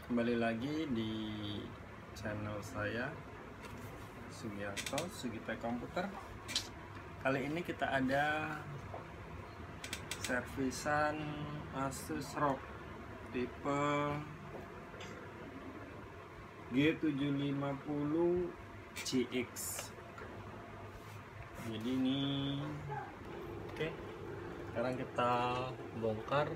Kembali lagi di channel saya Sugiarto, Sugite Komputer. Kali ini kita ada servisan ASUS ROG tipe G750GX. Jadi ini oke. Sekarang kita bongkar.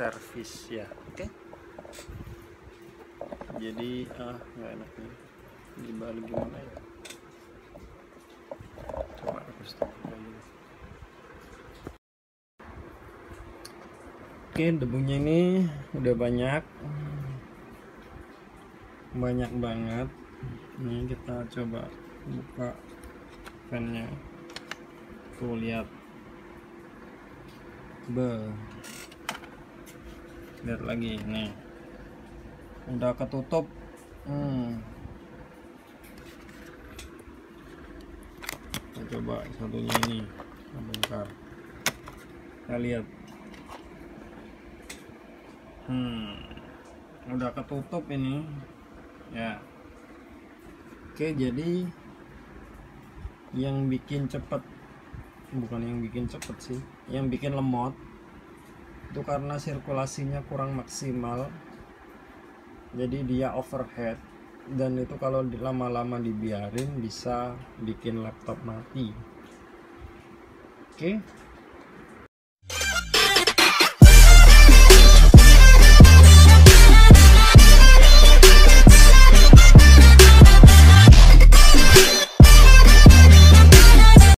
servis ya. Oke. Jadi nggak enak nih dibalik gimana ya, coba aku stop lagi. Oke, debunya ini udah banyak banget. Ini kita coba buka fannya, tuh lihat, lihat lagi nih, udah ketutup. Kita coba satunya ini, kita bongkar, kita lihat, udah ketutup ini ya. Oke, jadi yang bikin cepet, bukan yang bikin cepet sih, yang bikin lemot itu karena sirkulasinya kurang maksimal, jadi dia overhead, dan itu kalau lama-lama dibiarin bisa bikin laptop mati. Oke.